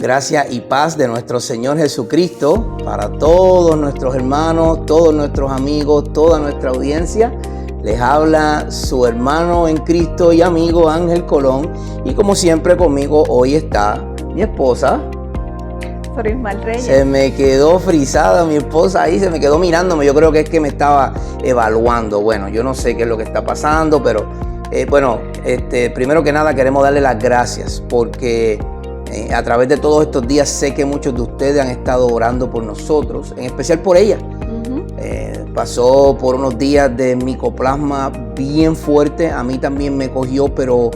Gracia y paz de nuestro Señor Jesucristo para todos nuestros hermanos, todos nuestros amigos, toda nuestra audiencia. Les habla su hermano en Cristo y amigo Ángel Colón. Y como siempre conmigo hoy está mi esposa. Sorismar Reyes. Se me quedó frisada mi esposa ahí, se me quedó mirándome. Yo creo que es que me estaba evaluando. Bueno, yo no sé qué es lo que está pasando, pero primero que nada queremos darle las gracias porque a través de todos estos días sé que muchos de ustedes han estado orando por nosotros, en especial por ella. Pasó por unos días de micoplasma bien fuerte, a mí también me cogió, pero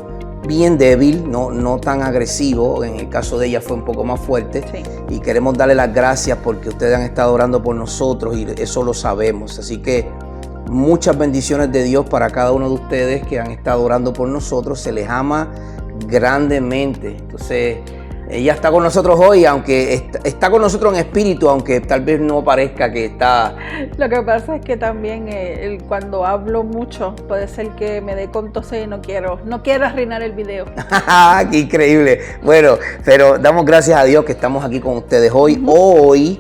bien débil, no tan agresivo. En el caso de ella fue un poco más fuerte. Sí. Y queremos darle las gracias porque ustedes han estado orando por nosotros y eso lo sabemos. Así que muchas bendiciones de Dios para cada uno de ustedes que han estado orando por nosotros. Se les ama grandemente. Entonces, ella está con nosotros hoy, aunque está con nosotros en espíritu, aunque tal vez no parezca que está. Lo que pasa es que también cuando hablo mucho puede ser que me dé con toser y no quiero arruinar el video. ¡Qué increíble! Bueno, pero damos gracias a Dios que estamos aquí con ustedes hoy. Hoy,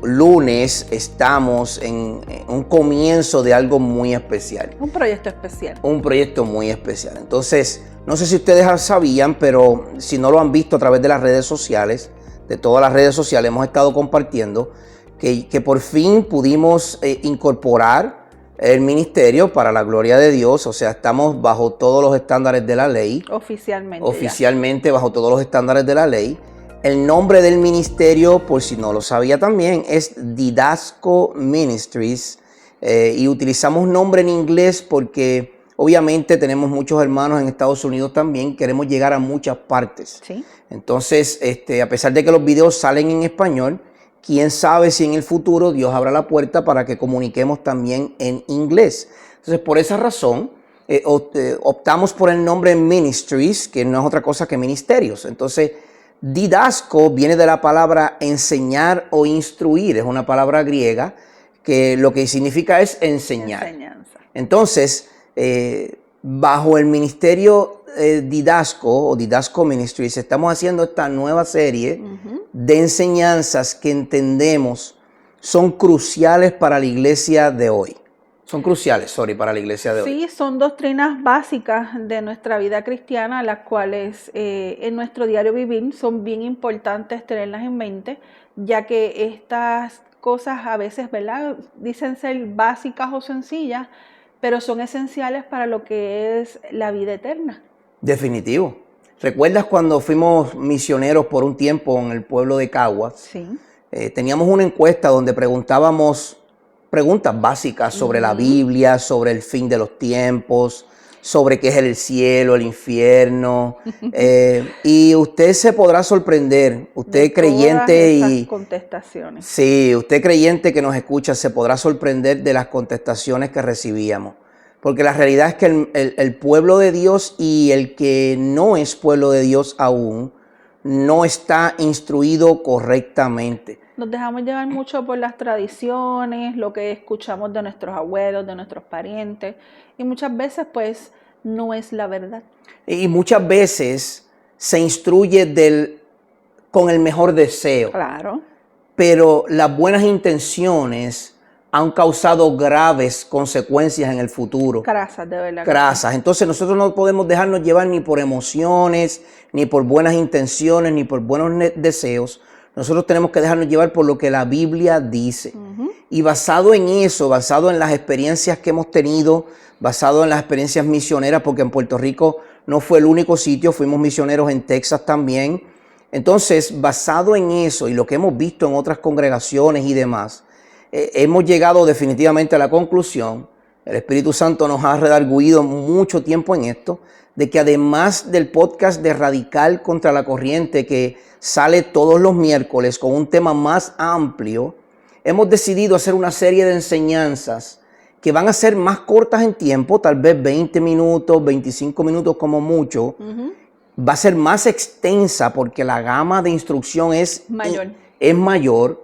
lunes, estamos en un comienzo de algo muy especial. Un proyecto especial. Un proyecto muy especial. Entonces, no sé si ustedes sabían, pero si no lo han visto a través de las redes sociales, de todas las redes sociales, hemos estado compartiendo que por fin pudimos incorporar el ministerio para la gloria de Dios. O sea, estamos bajo todos los estándares de la ley. Oficialmente bajo todos los estándares de la ley. El nombre del ministerio, por si no lo sabía también, es Didasco Ministries. Y utilizamos nombre en inglés porque obviamente tenemos muchos hermanos en Estados Unidos también. Queremos llegar a muchas partes. Sí. Entonces, a pesar de que los videos salen en español, quién sabe si en el futuro Dios abra la puerta para que comuniquemos también en inglés. Entonces, por esa razón, optamos por el nombre Ministries, que no es otra cosa que ministerios. Entonces, Didasco viene de la palabra enseñar o instruir. Es una palabra griega que lo que significa es enseñar. Enseñanza. Entonces, bajo el ministerio Didasco o Didasco Ministries, estamos haciendo esta nueva serie de enseñanzas que entendemos son cruciales para la iglesia de hoy. Son cruciales, para la iglesia de hoy. Sí, son doctrinas básicas de nuestra vida cristiana, las cuales en nuestro diario vivir son bien importantes tenerlas en mente, ya que estas cosas a veces, ¿verdad?, dicen ser básicas o sencillas, pero son esenciales para lo que es la vida eterna. Definitivo. ¿Recuerdas cuando fuimos misioneros por un tiempo en el pueblo de Caguas? Sí. Teníamos una encuesta donde preguntábamos preguntas básicas sobre la Biblia, sobre el fin de los tiempos, sobre qué es el cielo, el infierno. Y usted se podrá sorprender, usted de creyente todas esas y contestaciones. Sí, usted creyente que nos escucha se podrá sorprender de las contestaciones que recibíamos. Porque la realidad es que el pueblo de Dios y el que no es pueblo de Dios aún no está instruido correctamente. Nos dejamos llevar mucho por las tradiciones, lo que escuchamos de nuestros abuelos, de nuestros parientes, y muchas veces pues no es la verdad. Y muchas veces se instruye con el mejor deseo. Claro. Pero las buenas intenciones han causado graves consecuencias en el futuro. Crasas, de verdad. Crasas. Entonces nosotros no podemos dejarnos llevar ni por emociones, ni por buenas intenciones, ni por buenos deseos. Nosotros tenemos que dejarnos llevar por lo que la Biblia dice. Y basado en eso, basado en las experiencias que hemos tenido, basado en las experiencias misioneras, porque en Puerto Rico no fue el único sitio, fuimos misioneros en Texas también. Entonces, basado en eso y lo que hemos visto en otras congregaciones y demás, hemos llegado definitivamente a la conclusión, el Espíritu Santo nos ha redarguido mucho tiempo en esto, de que además del podcast de Radical contra la Corriente, que sale todos los miércoles con un tema más amplio, hemos decidido hacer una serie de enseñanzas que van a ser más cortas en tiempo, tal vez 20 minutos, 25 minutos como mucho. Va a ser más extensa porque la gama de instrucción es mayor,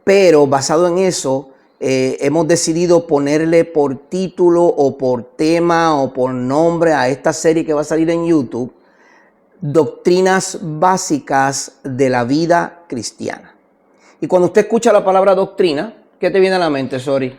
pero basado en eso, hemos decidido ponerle por título o por tema o por nombre a esta serie que va a salir en YouTube, doctrinas básicas de la vida cristiana. Y cuando usted escucha la palabra doctrina, ¿qué te viene a la mente, Sori?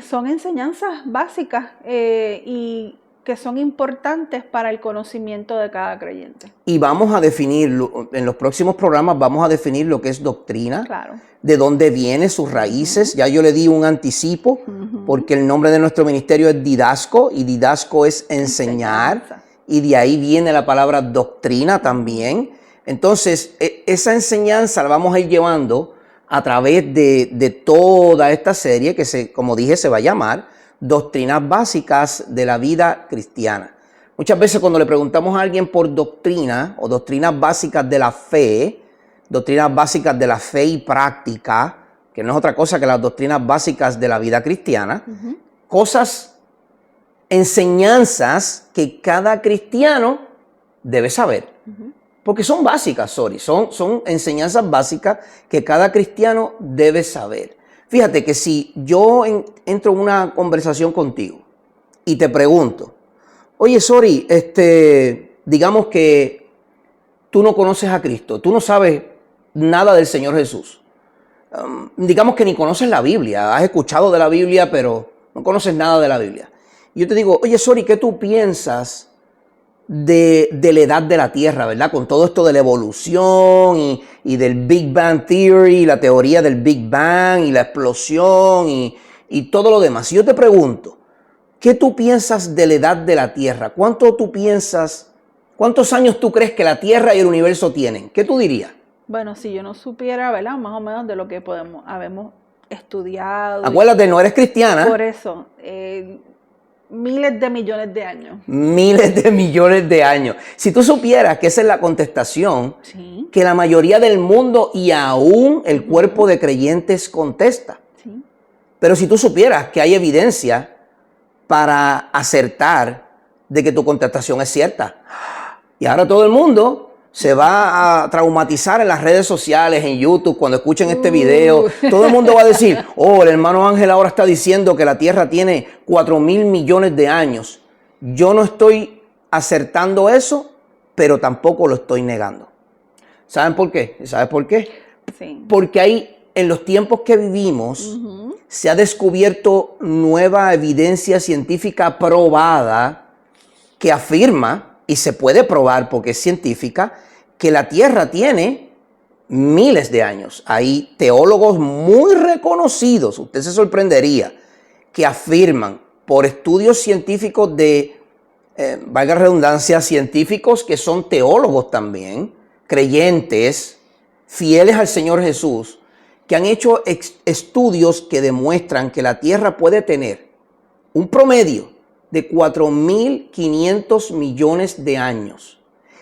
Son enseñanzas básicas y que son importantes para el conocimiento de cada creyente. Y vamos a definirlo, en los próximos programas vamos a definir lo que es doctrina, Claro. de dónde viene, sus raíces. Ya yo le di un anticipo, porque el nombre de nuestro ministerio es Didasco, y Didasco es enseñar, Enseñanza. y de ahí viene la palabra doctrina también. Entonces, esa enseñanza la vamos a ir llevando a través de toda esta serie que, como dije, se va a llamar Doctrinas Básicas de la Vida Cristiana. Muchas veces cuando le preguntamos a alguien por doctrina o doctrinas básicas de la fe, doctrinas básicas de la fe y práctica, que no es otra cosa que las doctrinas básicas de la vida cristiana, cosas, enseñanzas que cada cristiano debe saber. Porque son básicas, son enseñanzas básicas que cada cristiano debe saber. Fíjate que si yo entro en una conversación contigo y te pregunto, oye, Sori, digamos que tú no conoces a Cristo, tú no sabes nada del Señor Jesús. Digamos que ni conoces la Biblia, has escuchado de la Biblia, pero no conoces nada de la Biblia. Y yo te digo, oye, Sori, ¿qué tú piensas de la edad de la Tierra, verdad? Con todo esto de la evolución y del Big Bang Theory, la teoría del Big Bang y la explosión y todo lo demás. Si yo te pregunto, ¿qué tú piensas de la edad de la Tierra? ¿Cuántos años tú crees que la Tierra y el universo tienen? ¿Qué tú dirías? Bueno, si yo no supiera, ¿verdad? Más o menos de lo que habemos estudiado. Acuérdate, no eres cristiana. Por eso, miles de millones de años. Miles de millones de años. Si tú supieras que esa es la contestación, Sí. que la mayoría del mundo y aún el cuerpo de creyentes contesta. Sí. Pero si tú supieras que hay evidencia para acertar de que tu contestación es cierta. Y ahora todo el mundo se va a traumatizar en las redes sociales, en YouTube, cuando escuchen este video. Todo el mundo va a decir, oh, el hermano Ángel ahora está diciendo que la Tierra tiene 4.000 millones de años. Yo no estoy acertando eso, pero tampoco lo estoy negando. ¿Saben por qué? ¿Sabes por qué? Sí. Porque en los tiempos que vivimos, se ha descubierto nueva evidencia científica probada que afirma, y se puede probar porque es científica, que la Tierra tiene miles de años. Hay teólogos muy reconocidos, usted se sorprendería, que afirman por estudios científicos valga la redundancia, científicos que son teólogos también, creyentes, fieles al Señor Jesús, que han hecho estudios que demuestran que la Tierra puede tener un promedio de 4.500 millones de años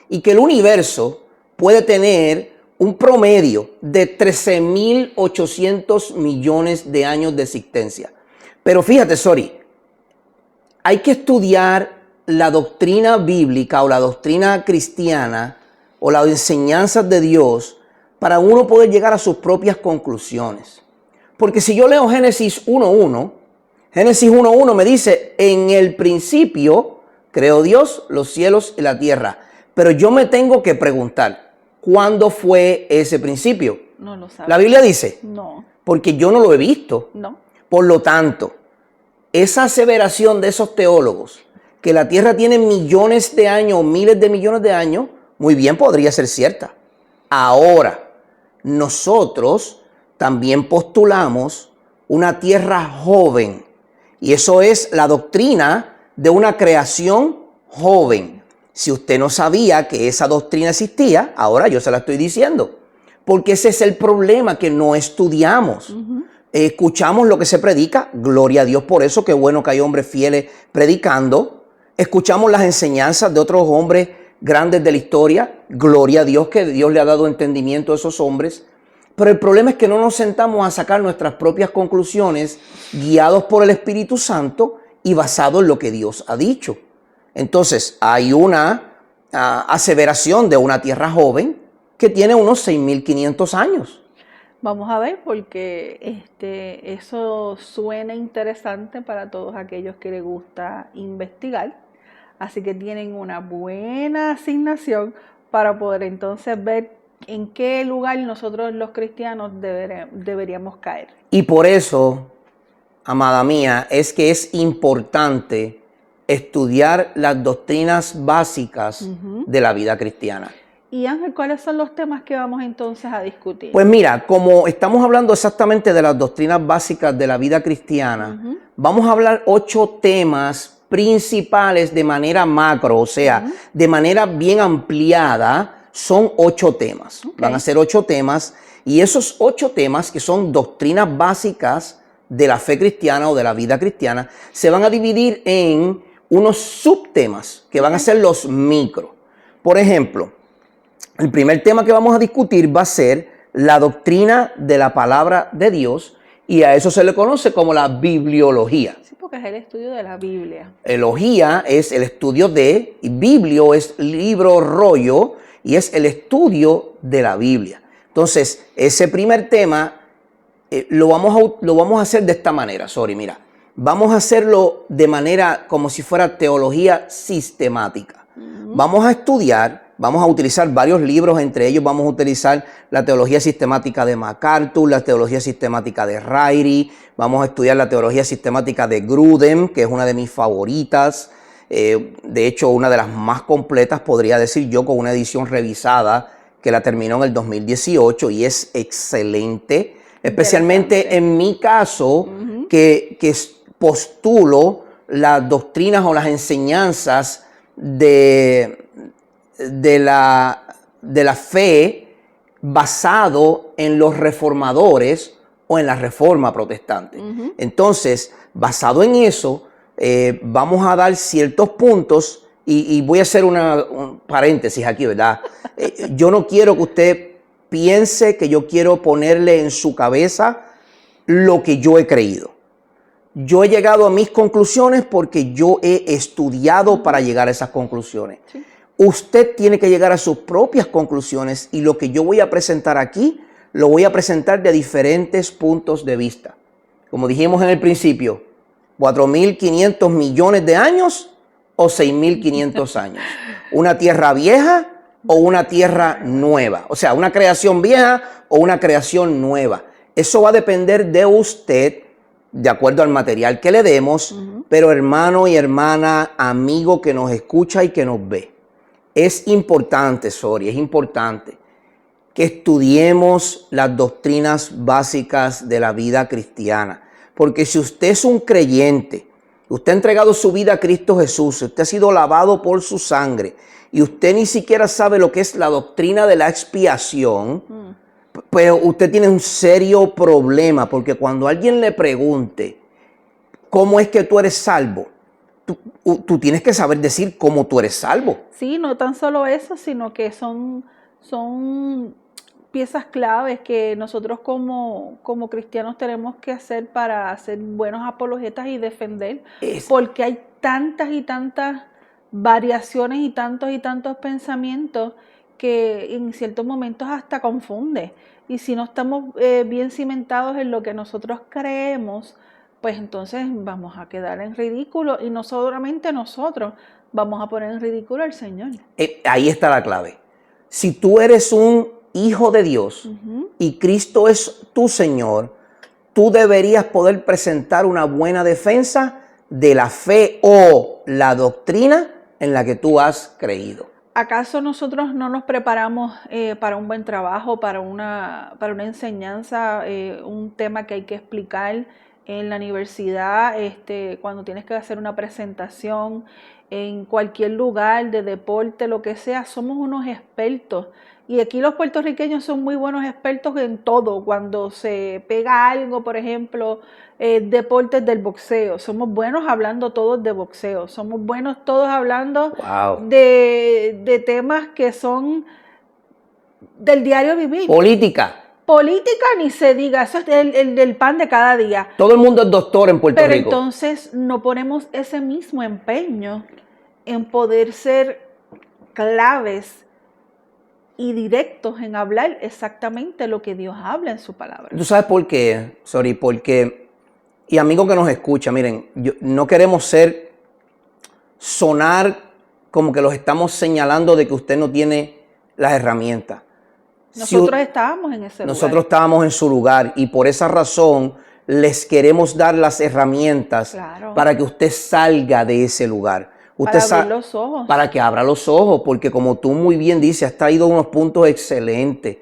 y que el universo puede tener un promedio de 13.800 millones de años de existencia. Pero fíjate, Sori, hay que estudiar la doctrina bíblica o la doctrina cristiana o las enseñanzas de Dios para uno poder llegar a sus propias conclusiones. Porque si yo leo Génesis 1.1, Génesis 1.1 me dice, en el principio creó Dios los cielos y la tierra. Pero yo me tengo que preguntar, ¿cuándo fue ese principio? No lo sabes. La Biblia dice, No. porque yo no lo he visto. No. Por lo tanto, esa aseveración de esos teólogos, que la tierra tiene millones de años, miles de millones de años, muy bien podría ser cierta. Ahora, nosotros también postulamos una tierra joven. Y eso es la doctrina de una creación joven. Si usted no sabía que esa doctrina existía, ahora yo se la estoy diciendo. Porque ese es el problema, que no estudiamos. Escuchamos lo que se predica, gloria a Dios por eso, qué bueno que hay hombres fieles predicando. Escuchamos las enseñanzas de otros hombres grandes de la historia, gloria a Dios que Dios le ha dado entendimiento a esos hombres. Pero el problema es que no nos sentamos a sacar nuestras propias conclusiones guiados por el Espíritu Santo y basados en lo que Dios ha dicho. Entonces, hay una aseveración de una tierra joven que tiene unos 6.500 años. Vamos a ver, porque eso suena interesante para todos aquellos que les gusta investigar. Así que tienen una buena asignación para poder entonces ver en qué lugar nosotros los cristianos deberíamos caer. Y por eso, amada mía, es que es importante estudiar las doctrinas básicas de la vida cristiana. Y Ángel, ¿cuáles son los temas que vamos entonces a discutir? Pues mira, como estamos hablando exactamente de las doctrinas básicas de la vida cristiana, vamos a hablar 8 temas principales de manera macro, o sea, de manera bien ampliada, son 8 temas. Van a ser 8 temas, y esos 8 temas, que son doctrinas básicas de la fe cristiana o de la vida cristiana, se van a dividir en unos subtemas, que van a ser los micro. Por ejemplo, el primer tema que vamos a discutir va a ser la doctrina de la palabra de Dios, y a eso se le conoce como la bibliología. Sí, porque es el estudio de la Biblia. Elogía es el estudio de, y biblio es libro, rollo, y es el estudio de la Biblia. Entonces, ese primer tema lo vamos a hacer de esta manera, mira. Vamos a hacerlo de manera como si fuera teología sistemática. Vamos a estudiar, vamos a utilizar varios libros, entre ellos vamos a utilizar la teología sistemática de MacArthur, la teología sistemática de Ryrie, vamos a estudiar la teología sistemática de Grudem, que es una de mis favoritas, de hecho una de las más completas, podría decir yo, con una edición revisada que la terminó en el 2018 y es excelente, especialmente en mi caso, que postulo las doctrinas o las enseñanzas de la fe basado en los reformadores o en la reforma protestante. Entonces, basado en eso, vamos a dar ciertos puntos y voy a hacer un paréntesis aquí, ¿verdad? Yo no quiero que usted piense que yo quiero ponerle en su cabeza lo que yo he creído. Yo he llegado a mis conclusiones porque yo he estudiado para llegar a esas conclusiones. Sí. Usted tiene que llegar a sus propias conclusiones, y lo que yo voy a presentar aquí, lo voy a presentar de diferentes puntos de vista. Como dijimos en el principio, 4.500 millones de años o 6.500 años. Una tierra vieja o una tierra nueva. O sea, una creación vieja o una creación nueva. Eso va a depender de usted, de acuerdo al material que le demos, pero hermano y hermana, amigo que nos escucha y que nos ve, es importante, es importante que estudiemos las doctrinas básicas de la vida cristiana, porque si usted es un creyente, usted ha entregado su vida a Cristo Jesús, usted ha sido lavado por su sangre, y usted ni siquiera sabe lo que es la doctrina de la expiación, pues usted tiene un serio problema, porque cuando alguien le pregunte cómo es que tú eres salvo, tú tienes que saber decir cómo tú eres salvo. Sí, no tan solo eso, sino que son piezas claves que nosotros como cristianos tenemos que hacer para ser buenos apologetas y defender, porque hay tantas y tantas variaciones y tantos pensamientos que en ciertos momentos hasta confunde. Y si no estamos bien cimentados en lo que nosotros creemos, pues entonces vamos a quedar en ridículo, y no solamente nosotros, vamos a poner en ridículo al Señor. Ahí está la clave. Si tú eres un hijo de Dios y Cristo es tu Señor, tú deberías poder presentar una buena defensa de la fe o la doctrina en la que tú has creído. ¿Acaso nosotros no nos preparamos para un buen trabajo, para una enseñanza, un tema que hay que explicar en la universidad, cuando tienes que hacer una presentación, en cualquier lugar de deporte, lo que sea? Somos unos expertos. Y aquí los puertorriqueños son muy buenos expertos en todo. Cuando se pega algo, por ejemplo, deportes del boxeo, somos buenos hablando todos de boxeo. Somos buenos todos hablando de temas que son del diario vivir. Política ni se diga, eso es el pan de cada día. Todo el mundo es doctor en Puerto Rico. Pero entonces no ponemos ese mismo empeño en poder ser claves y directos en hablar exactamente lo que Dios habla en su palabra. ¿Tú sabes por qué? Porque, y amigo que nos escucha, miren, no queremos sonar como que los estamos señalando de que usted no tiene las herramientas. Nosotros estábamos en ese lugar. Nosotros estábamos en su lugar y por esa razón les queremos dar las herramientas para que usted salga de ese lugar. Usted para abrir los ojos. Para que abra los ojos, porque como tú muy bien dices, has traído unos puntos excelentes.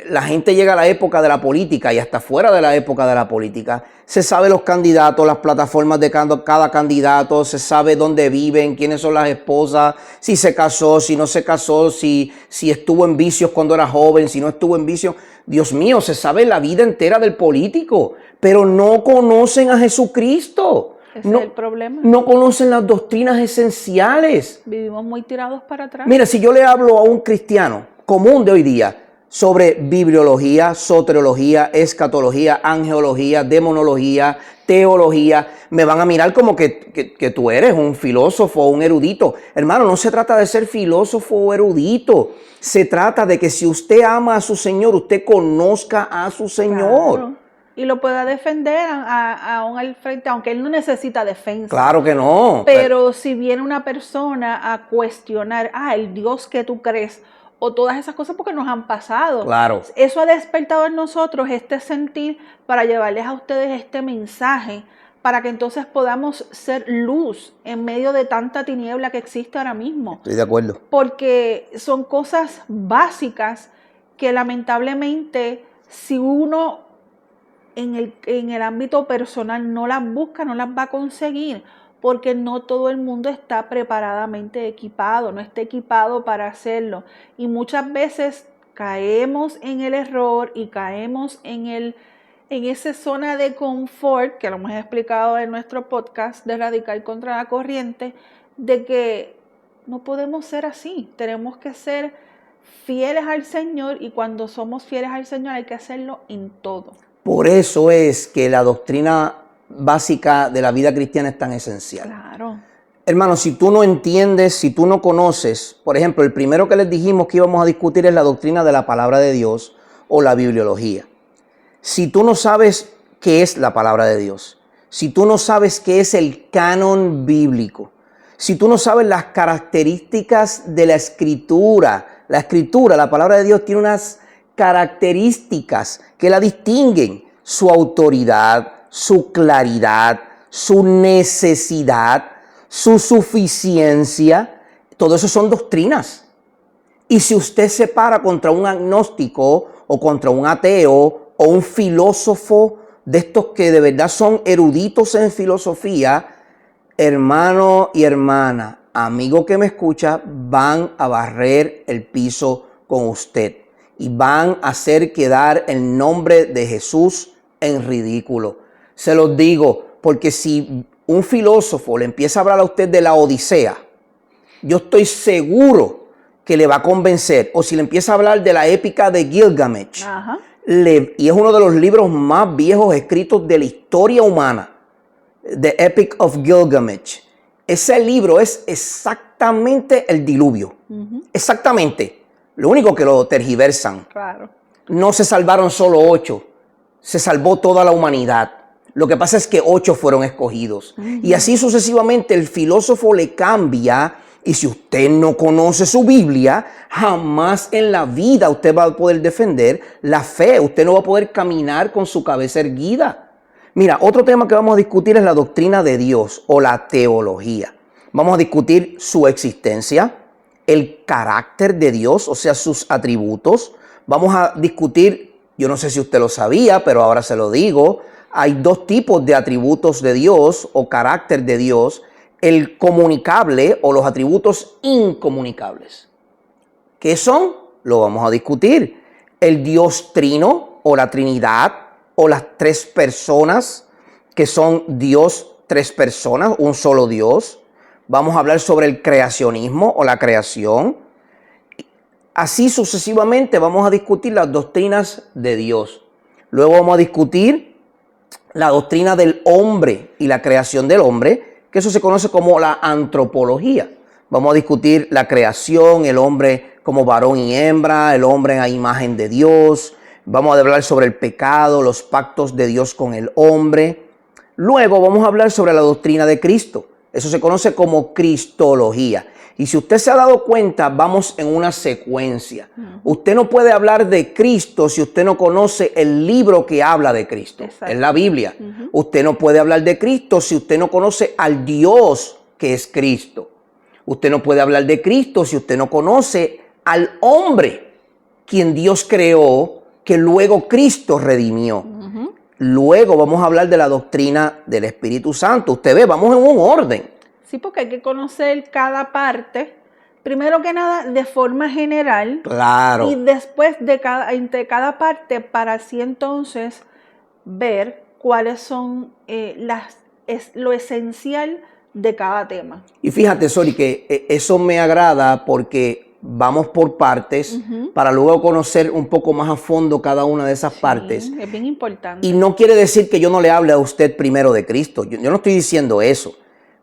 La gente llega a la época de la política y hasta fuera de la época de la política. Se sabe los candidatos, las plataformas de cada candidato, se sabe dónde viven, quiénes son las esposas, si se casó, si no se casó, si estuvo en vicios cuando era joven, si no estuvo en vicios. Dios mío, se sabe la vida entera del político, pero no conocen a Jesucristo. Ese es el problema. No conocen las doctrinas esenciales. Vivimos muy tirados para atrás. Mira, si yo le hablo a un cristiano común de hoy día sobre bibliología, soteriología, escatología, angelología, demonología, teología, me van a mirar como que tú eres un filósofo o un erudito. Hermano, no se trata de ser filósofo o erudito. Se trata de que si usted ama a su Señor, usted conozca a su Señor. Claro. Y lo pueda defender aún al frente, aunque él no necesita defensa. Claro que no. Pero si viene una persona a cuestionar, el Dios que tú crees, o todas esas cosas porque nos han pasado. Claro. Eso ha despertado en nosotros este sentir para llevarles a ustedes este mensaje, para que entonces podamos ser luz en medio de tanta tiniebla que existe ahora mismo. Estoy de acuerdo. Porque son cosas básicas que lamentablemente si uno en el ámbito personal no las busca, no las va a conseguir, porque no todo el mundo está preparadamente equipado, no está equipado para hacerlo. Y muchas veces caemos en el error y caemos en esa zona de confort, que lo hemos explicado en nuestro podcast de Radical contra la Corriente, de que no podemos ser así. Tenemos que ser fieles al Señor y cuando somos fieles al Señor hay que hacerlo en todo. Por eso es que la doctrina básica de la vida cristiana es tan esencial. Claro. Hermano, si tú no entiendes, si tú no conoces, por ejemplo, el primero que les dijimos que íbamos a discutir es la doctrina de la palabra de Dios o la bibliología. Si tú no sabes qué es la palabra de Dios, si tú no sabes qué es el canon bíblico, si tú no sabes las características de la escritura, la palabra de Dios tiene unas características que la distinguen, su autoridad, su claridad, su necesidad, su suficiencia, todo eso son doctrinas. Y si usted se para contra un agnóstico o contra un ateo o un filósofo de estos que de verdad son eruditos en filosofía, hermano y hermana, amigo que me escucha, van a barrer el piso con usted y van a hacer quedar el nombre de Jesús en ridículo. Se los digo, porque si un filósofo le empieza a hablar a usted de la Odisea, yo estoy seguro que le va a convencer. O si le empieza a hablar de la épica de Gilgamesh, y es uno de los libros más viejos escritos de la historia humana, The Epic of Gilgamesh. Ese libro es exactamente el diluvio. Exactamente. Lo único que lo tergiversan. Claro. No se salvaron solo 8. Se salvó toda la humanidad. Lo que pasa es que 8 fueron escogidos. Y así sucesivamente el filósofo le cambia. Y si usted no conoce su Biblia, jamás en la vida usted va a poder defender la fe. Usted no va a poder caminar con su cabeza erguida. Mira, otro tema que vamos a discutir es la doctrina de Dios o la teología. Vamos a discutir su existencia, el carácter de Dios, o sea, sus atributos. Vamos a discutir, yo no sé si usted lo sabía, pero ahora se lo digo, hay 2 tipos de atributos de Dios o carácter de Dios, el comunicable o los atributos incomunicables. ¿Qué son? Lo vamos a discutir. El Dios trino o la Trinidad o las 3 personas, que son Dios, 3 personas, un solo Dios. Vamos a hablar sobre el creacionismo o la creación. Así sucesivamente vamos a discutir las doctrinas de Dios. Luego vamos a discutir la doctrina del hombre y la creación del hombre, que eso se conoce como la antropología. Vamos a discutir la creación, el hombre como varón y hembra, el hombre a imagen de Dios. Vamos a hablar sobre el pecado, los pactos de Dios con el hombre. Luego vamos a hablar sobre la doctrina de Cristo. Eso se conoce como cristología. Y si usted se ha dado cuenta, vamos en una secuencia. Usted no puede hablar de Cristo si usted no conoce el libro que habla de Cristo. Exacto. Es la Biblia. Usted no puede hablar de Cristo si usted no conoce al Dios que es Cristo. Usted no puede hablar de Cristo si usted no conoce al hombre quien Dios creó, que luego Cristo redimió. Luego vamos a hablar de la doctrina del Espíritu Santo. Usted ve, vamos en un orden. Sí, porque hay que conocer cada parte, primero que nada, de forma general. Claro. Y después entre cada parte, para así entonces ver cuáles son lo esencial de cada tema. Y fíjate, Sori, que eso me agrada porque vamos por partes para luego conocer un poco más a fondo cada una de esas partes. Es bien importante. Y no quiere decir que yo no le hable a usted primero de Cristo. Yo no estoy diciendo eso.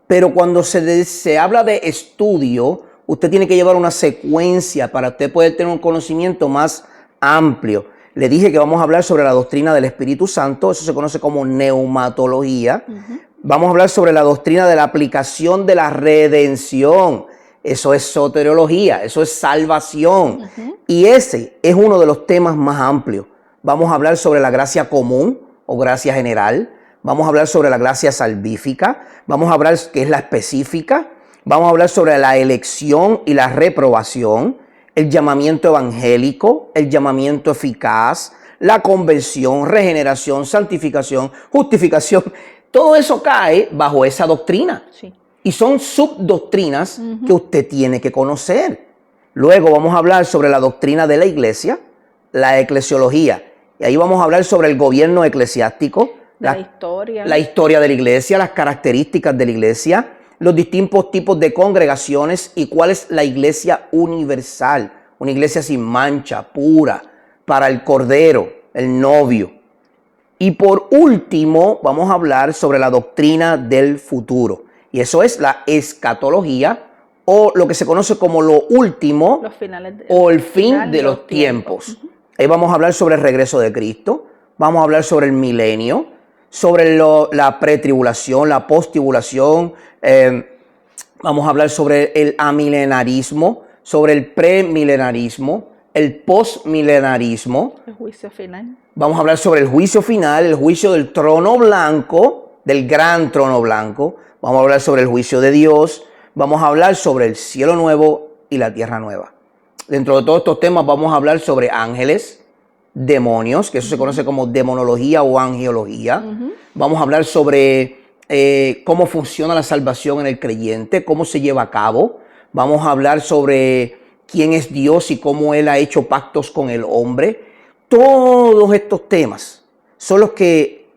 Pero cuando se habla de estudio, usted tiene que llevar una secuencia para usted poder tener un conocimiento más amplio. Le dije que vamos a hablar sobre la doctrina del Espíritu Santo, eso se conoce como neumatología. Vamos a hablar sobre la doctrina de la aplicación de la redención. Eso es soteriología, eso es salvación. Y ese es uno de los temas más amplios. Vamos a hablar sobre la gracia común o gracia general. Vamos a hablar sobre la gracia salvífica, vamos a hablar qué es la específica, vamos a hablar sobre la elección y la reprobación, el llamamiento evangélico, el llamamiento eficaz, la conversión, regeneración, santificación, justificación. Todo eso cae bajo esa doctrina. Sí. Y son subdoctrinas que usted tiene que conocer. Luego vamos a hablar sobre la doctrina de la iglesia, la eclesiología. Y ahí vamos a hablar sobre el gobierno eclesiástico, la historia de la iglesia, las características de la iglesia, los distintos tipos de congregaciones y cuál es la iglesia universal, una iglesia sin mancha, pura, para el Cordero, el novio. Y por último, vamos a hablar sobre la doctrina del futuro. Y eso es la escatología, o lo que se conoce como lo último, o el fin de los tiempos. Ahí vamos a hablar sobre el regreso de Cristo, vamos a hablar sobre el milenio, sobre la pretribulación, la posttribulación, vamos a hablar sobre el amilenarismo, sobre el premilenarismo, el postmilenarismo. El juicio final. Vamos a hablar sobre el juicio final, el juicio del trono blanco, del gran trono blanco. Vamos a hablar sobre el juicio de Dios. Vamos a hablar sobre el cielo nuevo y la tierra nueva. Dentro de todos estos temas vamos a hablar sobre ángeles, demonios, que eso se conoce como demonología o angelología. Vamos a hablar sobre cómo funciona la salvación en el creyente, cómo se lleva a cabo. Vamos a hablar sobre quién es Dios y cómo Él ha hecho pactos con el hombre. Todos estos temas son los que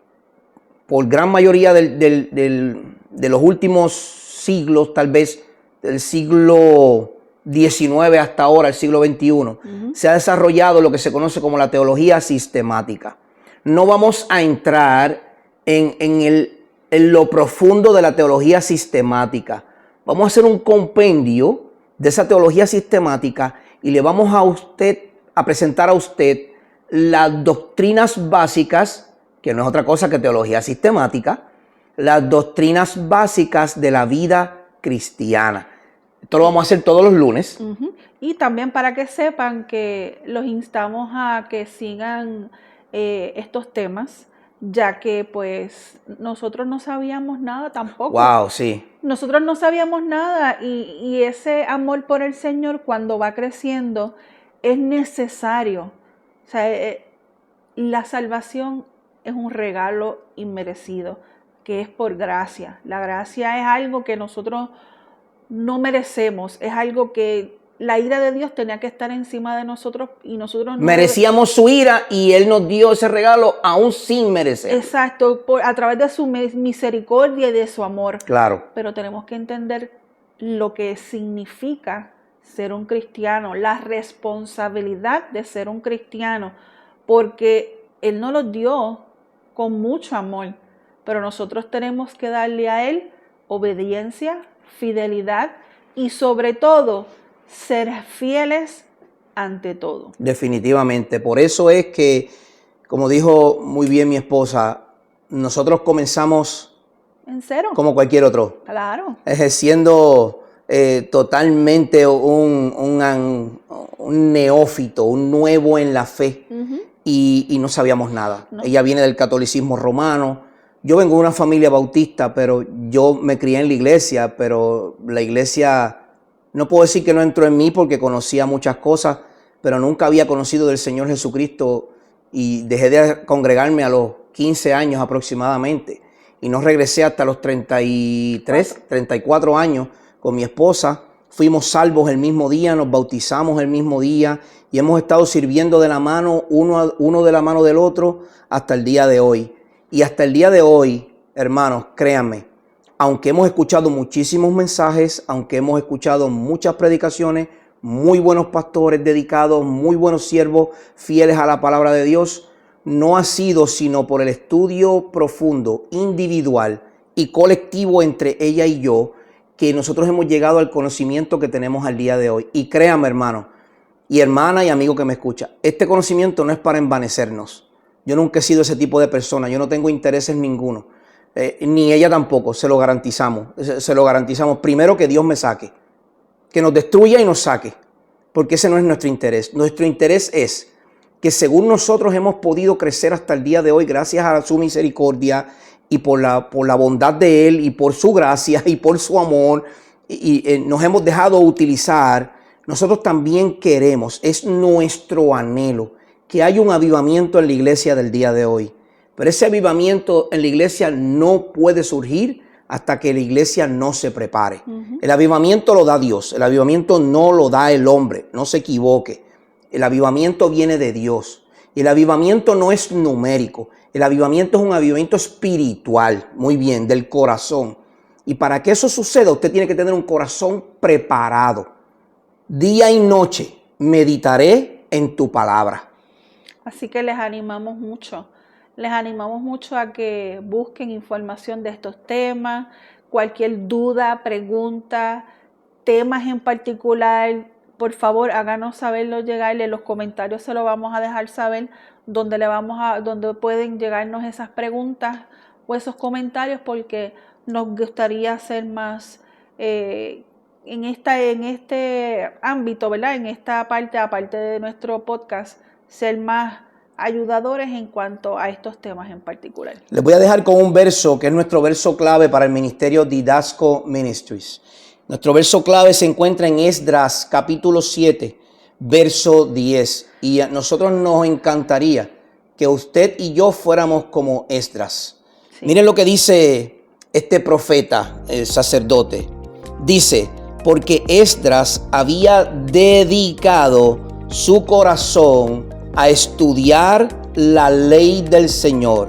por gran mayoría de los últimos siglos, tal vez del siglo XIX hasta ahora, el siglo XXI, se ha desarrollado lo que se conoce como la teología sistemática. No vamos a entrar en lo profundo de la teología sistemática. Vamos a hacer un compendio de esa teología sistemática y le vamos a presentar a usted las doctrinas básicas, que no es otra cosa que teología sistemática, las doctrinas básicas de la vida cristiana. Esto lo vamos a hacer todos los lunes. Y también para que sepan que los instamos a que sigan estos temas, ya que pues nosotros no sabíamos nada tampoco. Wow, sí. Nosotros no sabíamos nada y ese amor por el Señor cuando va creciendo es necesario. O sea, la salvación es un regalo inmerecido, que es por gracia. La gracia es algo que nosotros no merecemos, es algo que la ira de Dios tenía que estar encima de nosotros y nosotros no merecíamos su ira y Él nos dio ese regalo aún sin merecer. Exacto, a través de su misericordia y de su amor. Claro. Pero tenemos que entender lo que significa ser un cristiano, la responsabilidad de ser un cristiano, porque Él nos lo dio con mucho amor, pero nosotros tenemos que darle a Él obediencia, fidelidad y sobre todo ser fieles ante todo. Definitivamente. Por eso es que, como dijo muy bien mi esposa, nosotros comenzamos en cero, como cualquier otro. Claro. Ejerciendo totalmente un neófito, un nuevo en la fe, y no sabíamos nada. No. Ella viene del catolicismo romano. Yo vengo de una familia bautista, pero yo me crié en la iglesia, pero la iglesia, no puedo decir que no entró en mí porque conocía muchas cosas, pero nunca había conocido del Señor Jesucristo y dejé de congregarme a los 15 años aproximadamente y no regresé hasta los 34 años con mi esposa. Fuimos salvos el mismo día, nos bautizamos el mismo día y hemos estado sirviendo de la mano, uno de la mano del otro hasta el día de hoy. Y hasta el día de hoy, hermanos, créanme, aunque hemos escuchado muchísimos mensajes, aunque hemos escuchado muchas predicaciones, muy buenos pastores dedicados, muy buenos siervos fieles a la palabra de Dios, no ha sido sino por el estudio profundo, individual y colectivo entre ella y yo, que nosotros hemos llegado al conocimiento que tenemos al día de hoy. Y créame, hermano, y hermana y amigo que me escucha, este conocimiento no es para envanecernos. Yo nunca he sido ese tipo de persona, yo no tengo intereses ninguno, ni ella tampoco, se lo garantizamos. Se lo garantizamos. Primero que Dios me saque, que nos destruya y nos saque, porque ese no es nuestro interés. Nuestro interés es que según nosotros hemos podido crecer hasta el día de hoy, gracias a su misericordia y por la bondad de Él y por su gracia y por su amor, y nos hemos dejado utilizar, nosotros también queremos, es nuestro anhelo, que haya un avivamiento en la iglesia del día de hoy. Pero ese avivamiento en la iglesia no puede surgir hasta que la iglesia no se prepare. El avivamiento lo da Dios, el avivamiento no lo da el hombre, no se equivoque. El avivamiento viene de Dios. Y el avivamiento no es numérico, el avivamiento es un avivamiento espiritual, muy bien, del corazón. Y para que eso suceda, usted tiene que tener un corazón preparado. Día y noche meditaré en tu palabra. Así que les animamos mucho a que busquen información de estos temas, cualquier duda, pregunta, temas en particular, por favor háganos saberlo llegar, en los comentarios se lo vamos a dejar saber, donde pueden llegarnos esas preguntas o esos comentarios, porque nos gustaría hacer más en este ámbito, ¿verdad? En esta parte, aparte de nuestro podcast, ser más ayudadores en cuanto a estos temas en particular. Les voy a dejar con un verso que es nuestro verso clave para el ministerio Didasco Ministries. Nuestro verso clave se encuentra en Esdras capítulo 7, verso 10. Y a nosotros nos encantaría que usted y yo fuéramos como Esdras. Sí. Miren lo que dice este profeta, el sacerdote. Dice, porque Esdras había dedicado su corazón a estudiar la ley del Señor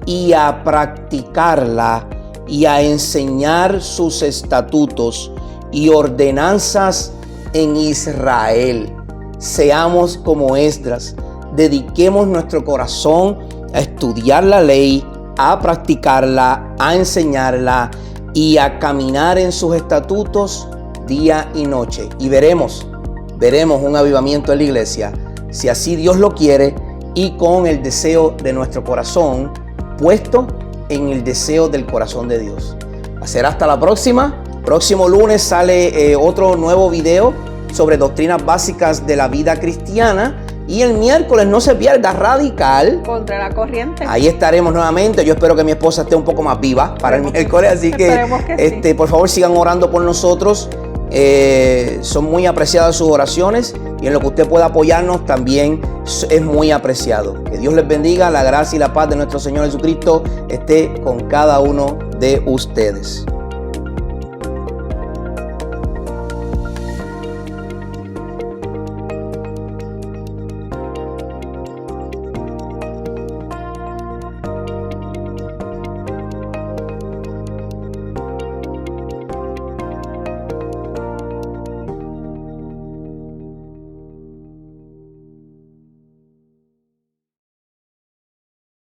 y a practicarla y a enseñar sus estatutos y ordenanzas en Israel. Seamos como Esdras, dediquemos nuestro corazón a estudiar la ley, a practicarla, a enseñarla y a caminar en sus estatutos día y noche. Y veremos un avivamiento en la iglesia, si así Dios lo quiere, y con el deseo de nuestro corazón puesto en el deseo del corazón de Dios. Será hasta la próxima. Próximo lunes sale otro nuevo video sobre doctrinas básicas de la vida cristiana. Y el miércoles no se pierda Radical contra la corriente. Ahí estaremos nuevamente. Yo espero que mi esposa esté un poco más viva para el miércoles. Así que sí. Por favor sigan orando por nosotros. Son muy apreciadas sus oraciones y en lo que usted pueda apoyarnos también es muy apreciado. Que Dios les bendiga, la gracia y la paz de nuestro Señor Jesucristo esté con cada uno de ustedes.